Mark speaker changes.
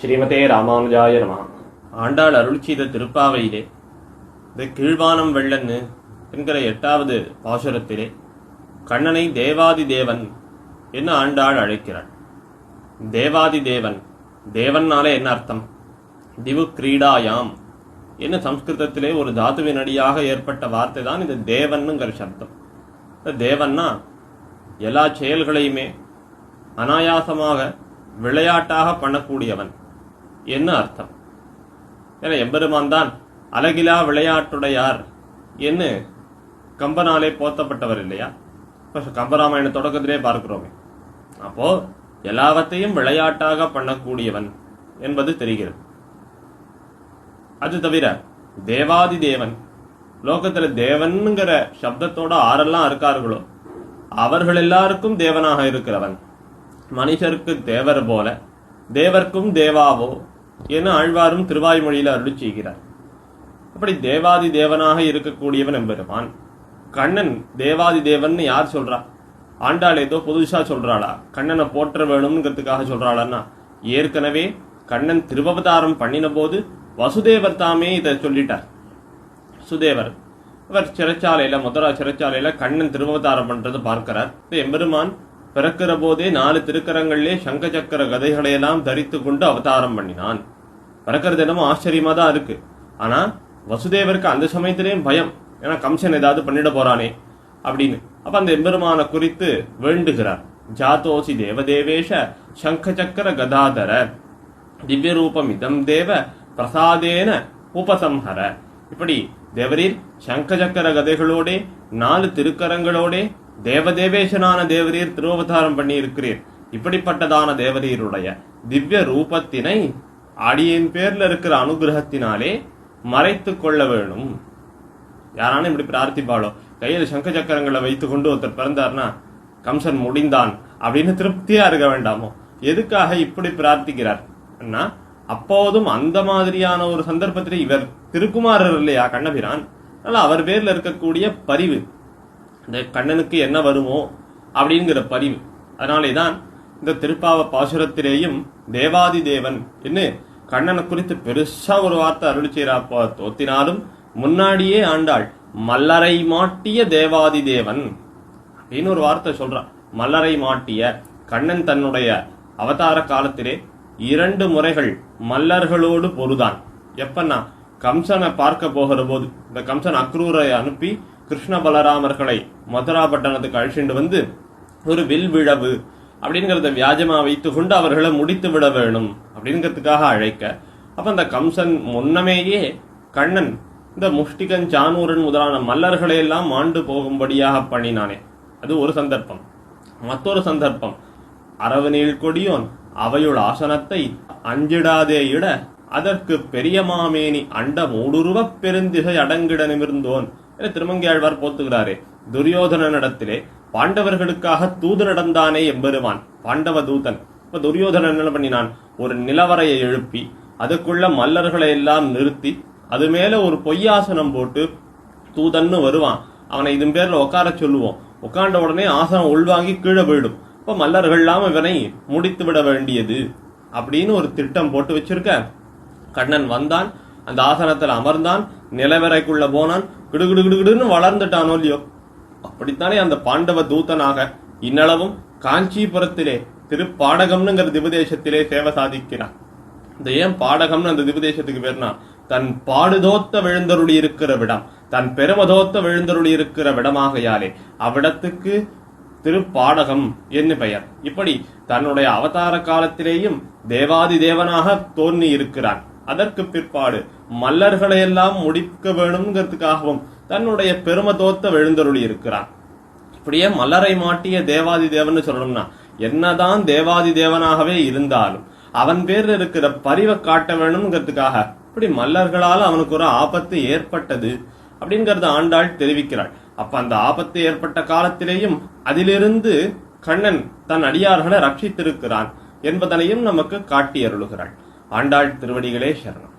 Speaker 1: ஸ்ரீமதே ராமானுஜாய நம. ஆண்டாள் அருள் செய்த திருப்பாவையிலே இந்த கீழ்வானம் வெள்ளன்னு என்கிற 8வது பாசுரத்திலே கண்ணனை தேவாதி தேவன் என்று ஆண்டாள் அழைக்கிறாள். தேவாதி தேவன், தேவன்னாலே என்ன அர்த்தம்? திவு கிரீடாயாம் என்ன சம்ஸ்கிருதத்திலே ஒரு தாத்துவின் அடியாக ஏற்பட்ட வார்த்தை தான் இந்த தேவன்னுங்கிற சப்தம். இந்த தேவன்னா எல்லா செயல்களையுமே அனாயாசமாக விளையாட்டாக பண்ணக்கூடியவன் என்ன அர்த்தம். ஏன்னா எம்பெருமான் தான் அழகிலா விளையாட்டுடையார் என்று கம்பனாலே போத்தப்பட்டவர் இல்லையா? இப்போ கம்பராமாயண தொடக்கத்திலே பார்க்கிறோமே. அப்போ எல்லாவற்றையும் விளையாட்டாக பண்ணக்கூடியவன் என்பது தெரிகிறது. அது தவிர தேவாதி தேவன், லோகத்துல தேவன்கிற சப்தத்தோட ஆரெல்லாம் இருக்கார்களோ அவர்கள் எல்லாருக்கும் தேவனாக இருக்கிறவன். மனுஷருக்கு தேவர் போல தேவர்க்கும் தேவாவோ என ஆழ்வாரும் திருவாய்மொழியில அருளி செய்கிறார். அப்படி தேவாதி தேவனாக இருக்கக்கூடியவன் எம்பெருமான். கண்ணன் தேவாதி தேவன் யார் சொல்றா? ஆண்டாள் ஏதோ புதுசா சொல்றாளா? கண்ணனை போற்ற வேணும்ங்கிறதுக்காக சொல்றாளான்னா, ஏற்கனவே கண்ணன் திருவவதாரம் பண்ணின போது வசுதேவர் தாமே இதை சொல்லிட்டார். சுதேவர் இவர் சிறைச்சாலையில, மதுரா சிறைச்சாலையில கண்ணன் திருவவதாரம் பண்றது பார்க்கிறார். எம்பெருமான் பிறக்கிற போதே 4 திருக்கரங்களிலே சங்க சக்கர கதைகளையெல்லாம் தரித்து கொண்டு அவதாரம் பண்ணினான். பிறக்கிறது என்னமோ ஆச்சரியமா தான் இருக்கு. ஆனா வசுதேவருக்கு அந்த சமயத்திலேயும் பயம், ஏன்னா கம்சன் ஏதாவது பண்ணிட போறானே அப்படின்னு. அப்ப அந்த எம்பெருமான குறித்து வேண்டுகிறார். ஜாதோசி தேவதேவேஷ சங்க சக்கர கதாதர திவ்ய ரூபம் இதம் தேவ பிரசாதேன உபசம்ஹர. இப்படி தேவரீர் சங்க சக்கர கதைகளோட 4 திருக்கரங்களோட தேவதேவேசனான தேவரீர் திருவவதாரம் பண்ணி இருக்கிறீர். இப்படிப்பட்டதான தேவரீருடைய திவ்ய ரூபத்தினை அடியின் பேர்ல இருக்கிற அனுகிரகத்தினாலே மறைத்து கொள்ள வேணும். யாரான இப்படி பிரார்த்திப்பாளோ, கையில் சங்க சக்கரங்களை வைத்துக் கொண்டு ஒருத்தர் பிறந்தார்னா கம்சன் முடிந்தான் அப்படின்னு திருப்தியா இருக்க வேண்டாமோ? எதுக்காக இப்படி பிரார்த்திக்கிறார்? அப்போதும் அந்த மாதிரியான ஒரு சந்தர்ப்பத்திலே இவர் திருக்குமாரர் இல்லையா கண்ணபிரான், அதனால அவர் பேர்ல இருக்கக்கூடிய பரிவு, இந்த கண்ணனுக்கு என்ன வருமோ அப்படிங்கிற பரிவு. அதனாலேதான் இந்த திருப்பாவ பாசுரத்திலேயும் தேவாதி தேவன் என்ன கண்ணனை குறித்து பெருசா ஒரு வார்த்தை அருளி செய்யறாப்பா தோத்தினாலும் முன்னாடியே ஆண்டாள் மல்லரை மாட்டிய தேவாதி தேவன் அப்படின்னு ஒரு வார்த்தை சொல்றான். மல்லரை மாட்டிய கண்ணன் தன்னுடைய அவதார காலத்திலே 2 முறைகள் மல்லர்களோடு பொருதான். எப்பன்னா கம்சனை பார்க்க போகிற போது இந்த கம்சன் அக்ரூரை அனுப்பி கிருஷ்ண பலராமர்களை மதுரா பட்டணத்துக்கு அழிச்சுட்டு வந்து ஒரு வில் விழவு அப்படிங்கிறத வியாஜமா வைத்து கொண்டு அவர்களை முடித்து விட வேணும் அப்படிங்கிறதுக்காக அழைக்க, அப்ப அந்த கம்சன் முன்னமேயே கண்ணன் இந்த முஷ்டிகன் சானூரன் முதலான மல்லர்களை எல்லாம் ஆண்டு போகும்படியாக பண்ணினானே, அது ஒரு சந்தர்ப்பம். மற்றொரு சந்தர்ப்பம், அரவநீள் கொடியோன் அவையுள் ஆசனத்தை அஞ்சிடாதே இட அதற்கு பெரிய மாமேனி அண்ட மூடுருவ பெருந்திசை அடங்கிட நிமிர்ந்தோன் என திருமங்கையாழ்வார் போத்துகிறாரே. துரியோதனனிடத்திலே பாண்டவர்களுக்காக தூது நடந்தானே எம்பெருமான், பாண்டவ தூதன். இப்ப துரியோதனன் என்ன பண்ணினான்? ஒரு நிலவரையை எழுப்பி அதுக்குள்ள மல்லர்களை எல்லாம் நிறுத்தி அது மேல ஒரு பொய்யாசனம் போட்டு தூதன்னு வருவான், அவனை இதன் பேர்ல உட்கார சொல்லுவோம். உட்கார்ந்த உடனே ஆசனம் உள்வாங்கி கீழே போயிடும். இப்ப மல்லர்கள் எல்லாம் இவனை முடித்து விட வேண்டியது அப்படின்னு ஒரு திட்டம் போட்டு வச்சிருக்க. கண்ணன் வந்தான், அந்த ஆசனத்தில் அமர்ந்தான், நிலவரைக்குள்ள போனான், கிடுகிடுகிடுன்னு வளர்ந்துட்டானோ இல்லையோ. அப்படித்தானே அந்த பாண்டவ தூதனாக இன்னளவும் காஞ்சிபுரத்திலே திருப்பாடகம்னுங்கிற திபதேசத்திலே சேவை சாதிக்கிறான். இந்த ஏன் பாடகம்னு அந்த திபதேசத்துக்கு பேர்னா, தன் பாடுதோத்த விழுந்தருளி இருக்கிற விடம், தன் பெருமதோத்த விழுந்தருளி இருக்கிற விடமாகையாலே அவ்விடத்துக்கு திருப்பாடகம் என்று பெயர். இப்படி தன்னுடைய அவதார காலத்திலேயும் தேவாதி தேவனாக தோன்றி இருக்கிறான். அதற்கு பிற்பாடு மல்லர்களை எல்லாம் முடிக்க வேணுங்கிறதுக்காகவும் தன்னுடைய பெருமதோத்த விழுந்தருளி இருக்கிறான். இப்படியே மல்லரை மாட்டிய தேவாதி தேவன் சொல்லணும்னா, என்னதான் தேவாதி தேவனாகவே இருந்தாலும் அவன் பேர்ல இருக்கிற பரிவை காட்ட வேணும்ங்கிறதுக்காக இப்படி மல்லர்களால் அவனுக்கு ஒரு ஆபத்து ஏற்பட்டது அப்படிங்கறத ஆண்டாள் தெரிவிக்கிறாள். அப்ப அந்த ஆபத்து ஏற்பட்ட காலத்திலேயும் அதிலிருந்து கண்ணன் தன் அடியார்களை ரட்சித்திருக்கிறான் என்பதனையும் நமக்கு காட்டி அருளுகிறாள். ஆண்டாள் திருவடிகளே சரணம்.